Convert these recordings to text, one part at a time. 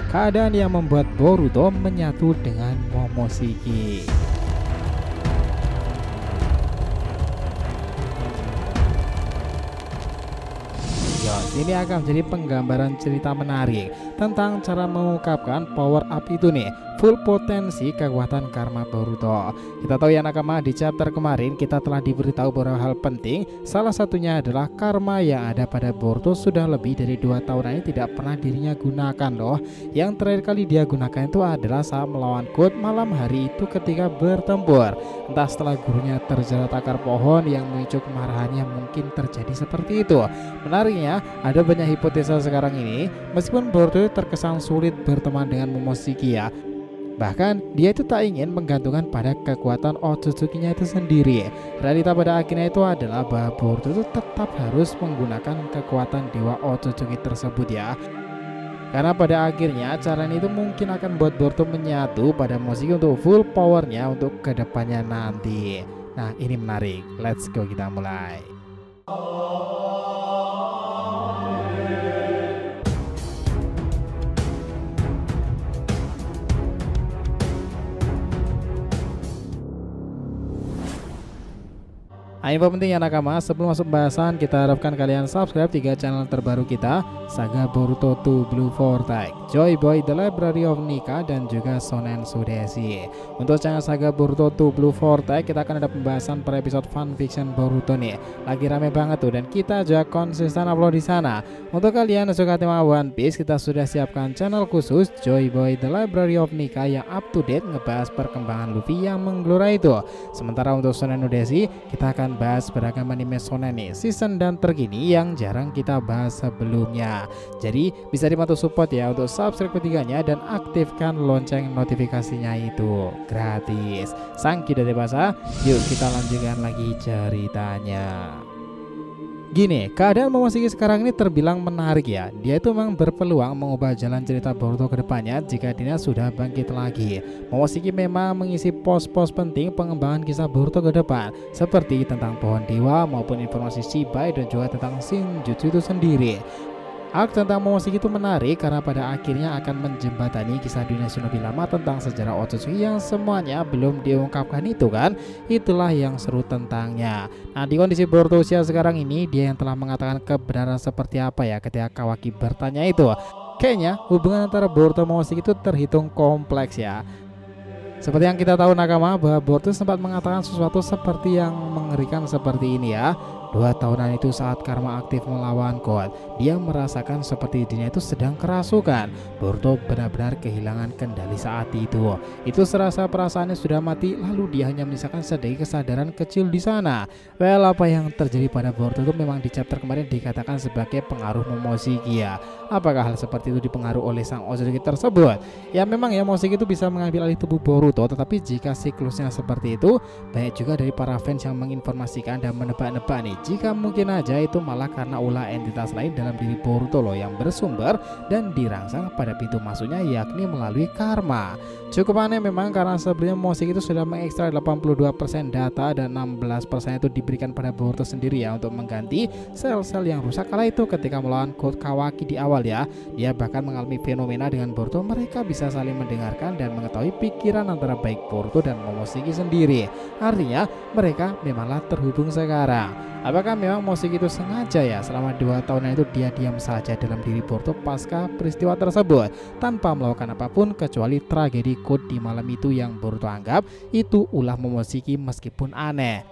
keadaan yang membuat Boruto menyatu dengan Momoshiki. Ini akan menjadi penggambaran cerita menarik tentang cara mengungkapkan power up itu nih, full potensi kekuatan karma Boruto. Kita tahu ya nakama, di chapter kemarin kita telah diberitahu beberapa hal penting. Salah satunya adalah karma yang ada pada Boruto sudah lebih dari 2 tahun ini tidak pernah dirinya gunakan loh. Yang terakhir kali dia gunakan itu adalah saat melawan Code malam hari itu ketika bertempur. Entah setelah gurunya terjerat akar pohon yang memicu kemarahannya, mungkin terjadi seperti itu. Menariknya, ada banyak hipotesa sekarang ini. Meskipun Boruto terkesan sulit berteman dengan Momoshiki ya, bahkan dia itu tak ingin menggantungkan pada kekuatan Otsutsuki-nya itu sendiri. Realita pada akhirnya itu adalah bahwa Boruto itu tetap harus menggunakan kekuatan Dewa Otsutsuki tersebut ya. Karena pada akhirnya cara ini itu mungkin akan buat Boruto menyatu pada Momoshiki untuk full powernya untuk kedepannya nanti. Nah ini menarik, let's go, kita mulai. Info penting ya nakama, sebelum masuk bahasan kita harapkan kalian subscribe 3 channel terbaru kita, Saga Boruto 2 Blue Vortex, Joy Boy The Library of Nika, dan juga Shonen Sudesi. Untuk channel Saga Boruto 2 Blue Vortex kita akan ada pembahasan per episode fanfiction Boruto nih. Lagi rame banget tuh dan kita juga konsisten upload di sana. Untuk kalian yang suka tema One Piece, kita sudah siapkan channel khusus Joy Boy The Library of Nika yang up to date ngebahas perkembangan Luffy yang menggelora itu. Sementara untuk Shonen Sudesi kita akan bahas beragam anime shonen nih, season dan terkini yang jarang kita bahas sebelumnya. Jadi bisa dibantu support ya untuk subscribe ketiganya dan aktifkan lonceng notifikasinya itu gratis. Sangki dari bahasa, yuk kita lanjutkan lagi ceritanya. Gini, keadaan Momoshiki sekarang ini terbilang menarik ya. Dia itu memang berpeluang mengubah jalan cerita Boruto ke depannya jika dia sudah bangkit lagi. Momoshiki memang mengisi pos-pos penting pengembangan kisah Boruto ke depan, seperti tentang pohon dewa maupun informasi Shibai dan juga tentang Shinjutsu itu sendiri. Arc tentang Momoshiki itu menarik karena pada akhirnya akan menjembatani kisah dunia shinobi lama tentang sejarah Otsutsuki yang semuanya belum diungkapkan itu kan. Itulah yang seru tentangnya. Nah di kondisi Boruto usia sekarang ini, dia yang telah mengatakan kebenaran seperti apa ya ketika Kawaki bertanya itu. Kayaknya hubungan antara Boruto dan Momoshiki itu terhitung kompleks ya. Seperti yang kita tahu nakama, bahwa Boruto sempat mengatakan sesuatu seperti yang mengerikan seperti ini ya. 2 tahunan itu saat karma aktif melawan Code, dia merasakan seperti dirinya itu sedang kerasukan. Boruto benar-benar kehilangan kendali saat itu. Itu serasa perasaannya sudah mati, lalu dia hanya menyisakan sedikit kesadaran kecil di sana. Well, apa yang terjadi pada Boruto itu memang di chapter kemarin dikatakan sebagai pengaruh Momoshiki ya. Apakah hal seperti itu dipengaruhi oleh sang Otsutsuki tersebut? Ya memang ya, Momoshiki itu bisa mengambil alih tubuh Boruto, tetapi jika siklusnya seperti itu, banyak juga dari para fans yang menginformasikan dan menebak-nebak nih, jika mungkin aja itu malah karena ulah entitas lain dalam diri Boruto loh yang bersumber dan dirangsang pada pintu masuknya, yakni melalui karma. Cukup aneh memang karena sebelumnya Momoshiki itu sudah mengekstrak 82% data dan 16% itu diberikan pada Boruto sendiri ya untuk mengganti sel-sel yang rusak kala itu ketika melawan Code Kawaki di awal ya. Dia bahkan mengalami fenomena dengan Boruto, mereka bisa saling mendengarkan dan mengetahui pikiran antara baik Boruto dan Momoshiki sendiri. Artinya mereka memanglah terhubung sekarang. Apakah memang Momoshiki itu sengaja ya selama 2 tahunan itu dia diam saja dalam diri Boruto pasca peristiwa tersebut tanpa melakukan apapun kecuali tragedi Code di malam itu yang Boruto anggap itu ulah Momoshiki meskipun aneh.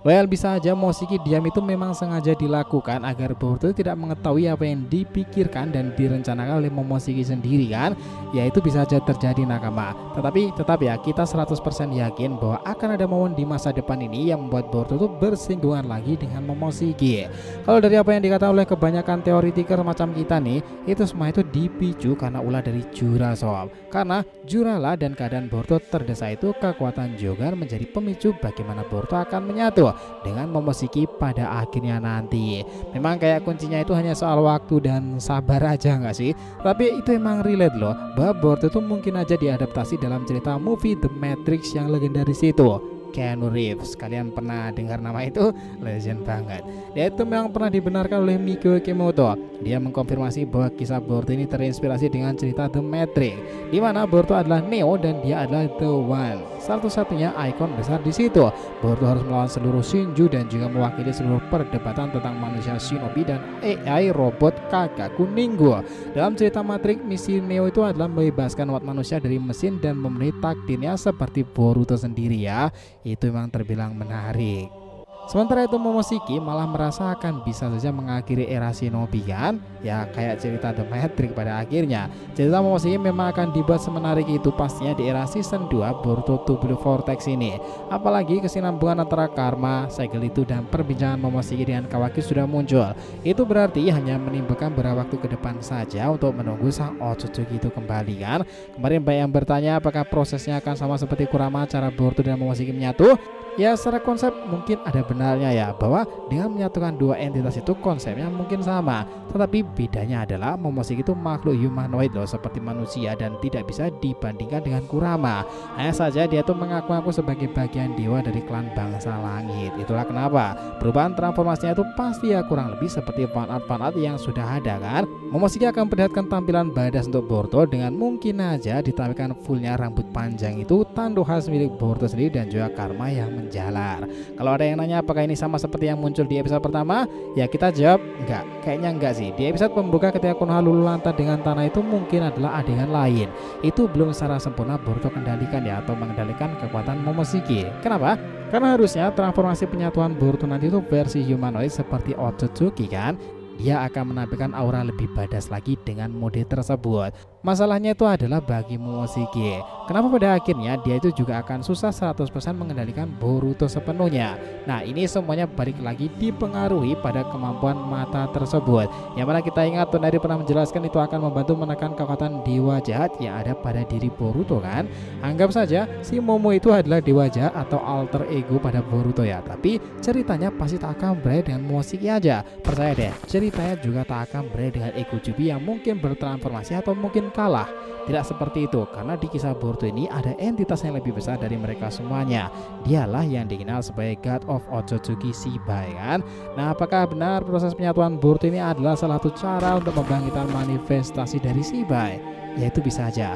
Well, bisa aja Momoshiki diam itu memang sengaja dilakukan agar Boruto tidak mengetahui apa yang dipikirkan dan direncanakan oleh Momoshiki sendiri kan. Ya itu bisa aja terjadi nakama. Tetapi tetap ya kita 100% yakin bahwa akan ada momen di masa depan ini yang membuat Boruto itu bersinggungan lagi dengan Momoshiki. Kalau dari apa yang dikatakan oleh kebanyakan teoretiker macam kita nih, itu semua itu dipicu karena ulah dari Jura Sob. Karena Jurala dan keadaan Boruto terdesak itu, kekuatan Jogan menjadi pemicu bagaimana Boruto akan menyatu dengan Momoshiki pada akhirnya nanti. Memang kayak kuncinya itu hanya soal waktu dan sabar aja nggak sih? Tapi itu emang relate loh, bahwa Boruto itu mungkin aja diadaptasi dalam cerita movie The Matrix yang legendaris itu. Keanu Reeves. Kalian pernah dengar nama itu? Legend banget. Dia itu memang pernah dibenarkan oleh Mikio Kimoto. Dia mengkonfirmasi bahwa kisah Boruto ini terinspirasi dengan cerita The Matrix, di mana Boruto adalah Neo dan dia adalah The One, satu-satunya ikon besar di situ. Boruto harus melawan seluruh Shinju dan juga mewakili seluruh perdebatan tentang manusia shinobi dan AI robot Kakaku Ninggu. Dalam cerita Matrix, misi Neo itu adalah membebaskan umat manusia dari mesin dan memenuhi takdirnya seperti Boruto sendiri ya. Itu memang terbilang menarik. Sementara itu Momoshiki malah merasa akan bisa saja mengakhiri era shinobi kan, ya kayak cerita The Matrix pada akhirnya. Cerita Momoshiki memang akan dibuat semenarik itu pastinya di era season 2 Boruto 2 Blue Vortex ini. Apalagi kesinambungan antara karma, segel itu dan perbincangan Momoshiki dengan Kawaki sudah muncul. Itu berarti hanya menimbulkan beberapa waktu ke depan saja untuk menunggu sang Otsutsuki itu kembali kan. Kemarin banyak yang bertanya apakah prosesnya akan sama seperti Kurama, cara Boruto dan Momoshiki menyatu. Ya secara konsep mungkin ada benarnya ya, bahwa dengan menyatukan dua entitas itu konsepnya mungkin sama. Tetapi bedanya adalah Momoshiki itu makhluk humanoid loh, seperti manusia dan tidak bisa dibandingkan dengan Kurama. Hanya saja dia tuh mengaku-ngaku sebagai bagian dewa dari klan bangsa langit. Itulah kenapa perubahan transformasinya itu pasti ya kurang lebih seperti fan-art yang sudah ada kan. Momoshiki akan perlihatkan tampilan badass untuk Boruto dengan mungkin aja ditampilkan fullnya rambut panjang itu, tanduk khas milik Boruto sendiri dan juga karma yang menjalar. Kalau ada yang nanya apakah ini sama seperti yang muncul di episode pertama, ya kita jawab enggak, kayaknya enggak sih. Di episode pembuka ketika Konoha lulu lantai dengan tanah itu mungkin adalah adegan lain. Itu belum secara sempurna Boruto kendalikan ya, atau mengendalikan kekuatan Momoshiki. Kenapa? Karena harusnya transformasi penyatuan Boruto nanti itu versi humanoid seperti Otsutsuki kan. Dia akan menampilkan aura lebih badass lagi dengan mode tersebut. Masalahnya itu adalah bagi Momoshiki, kenapa pada akhirnya dia itu juga akan susah 100% mengendalikan Boruto sepenuhnya. Nah ini semuanya balik lagi dipengaruhi pada kemampuan mata tersebut, yang mana kita ingat Tonari pernah menjelaskan itu akan membantu menekan kekuatan dewa jahat yang ada pada diri Boruto kan. Anggap saja si Momo itu adalah dewa jahat atau alter ego pada Boruto ya, tapi ceritanya pasti tak akan berakhir dengan Momoshiki aja. Percaya deh, ceritanya juga tak akan berakhir dengan Ego Jubi yang mungkin bertransformasi atau mungkin kalah. Tidak seperti itu, karena di kisah Boruto ini ada entitas yang lebih besar dari mereka semuanya. Dialah yang dikenal sebagai God of Otsutsuki Shibai kan. Nah apakah benar proses penyatuan Boruto ini adalah salah satu cara untuk membangkitkan manifestasi dari Shibai? Ya itu bisa aja.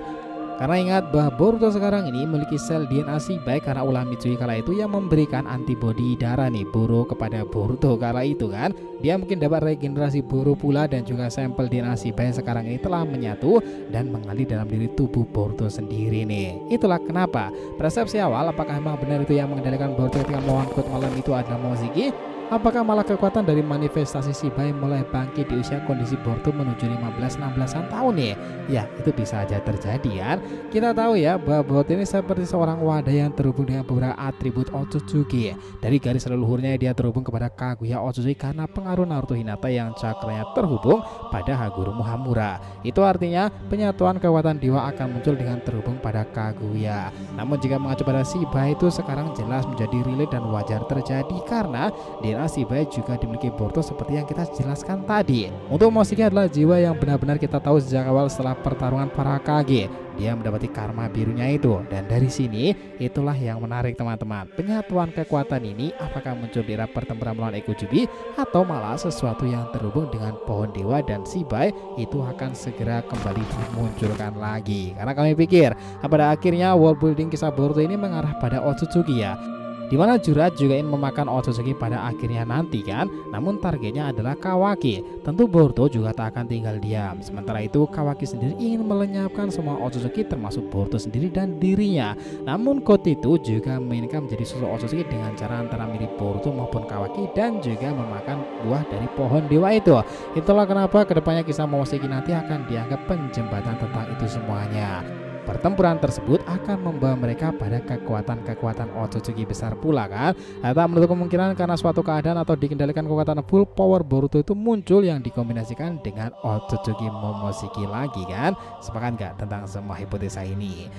Karena ingat bahwa Boruto sekarang ini memiliki sel DNA Shibai karena ulah Mitsui kala itu yang memberikan antibodi darah nih Boro kepada Boruto kala itu kan. Dia mungkin dapat regenerasi Boro pula dan juga sampel DNA Shibai sekarang ini telah menyatu dan mengalir dalam diri tubuh Boruto sendiri nih. Itulah kenapa persepsi awal apakah memang benar itu yang mengendalikan Boruto ketika melawan Code malam itu adalah Momoshiki. Apakah malah kekuatan dari manifestasi Shibai mulai bangkit di usia kondisi Boruto menuju 15-16an tahun nih? Ya itu bisa aja terjadi kan. Kita tahu ya bahwa Boruto ini seperti seorang wadah yang terhubung dengan beberapa atribut Otsutsuki. Dari garis leluhurnya dia terhubung kepada Kaguya Otsutsuki karena pengaruh Naruto Hinata yang cakranya terhubung pada Haguro Muhamura. Itu artinya penyatuan kekuatan dewa akan muncul dengan terhubung pada Kaguya. Namun jika mengacu pada Shibai itu sekarang jelas menjadi relate dan wajar terjadi karena Shibai juga dimiliki Boruto seperti yang kita jelaskan tadi. Untuk Momoshiki adalah jiwa yang benar-benar kita tahu sejak awal setelah pertarungan para Kage. Dia mendapati karma birunya itu, dan dari sini itulah yang menarik teman-teman. Penyatuan kekuatan ini apakah muncul di era pertempuran melawan Ego Jubi atau malah sesuatu yang terhubung dengan pohon dewa dan Shibai itu akan segera kembali dimunculkan lagi. Karena kami pikir pada akhirnya world building kisah Boruto ini mengarah pada Otsutsuki ya, dimana Jurat juga ingin memakan Otsutsuki pada akhirnya nanti kan. Namun targetnya adalah Kawaki. Tentu Boruto juga tak akan tinggal diam. Sementara itu Kawaki sendiri ingin melenyapkan semua Otsutsuki termasuk Boruto sendiri dan dirinya. Namun Code itu juga menginginkan menjadi sosok Otsutsuki dengan cara antara mirip Boruto maupun Kawaki dan juga memakan buah dari pohon dewa itu. Itulah kenapa kedepannya kisah Momoshiki nanti akan dianggap penjembatan tentang itu semuanya. Pertempuran tersebut akan membawa mereka pada kekuatan-kekuatan Otsutsuki besar pula kan. Tak menutup kemungkinan karena suatu keadaan atau dikendalikan kekuatan full power Boruto itu muncul yang dikombinasikan dengan Otsutsuki Momoshiki lagi kan. Sepakat gak tentang semua hipotesa ini?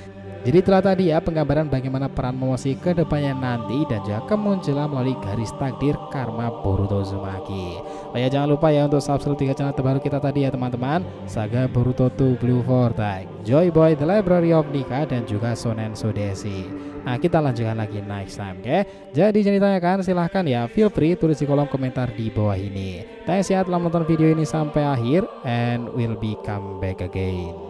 Jadi itulah tadi ya penggambaran bagaimana peran Momoshiki ke depannya nanti dan juga kemunculan melalui garis takdir karma Boruto Uzumaki. Oh ya jangan lupa ya untuk subscribe 3 channel terbaru kita tadi ya teman-teman. Saga Boruto 2 Blue Vortex, Joy Boy The Library Library of Nika dan juga Shonen Sudesi. Nah, kita lanjutkan lagi next time, oke? Jadi jangan ditanyakan, silahkan ya, feel free tulis di kolom komentar di bawah ini. Thanks ya telah menonton video ini sampai akhir, and we'll be come back again.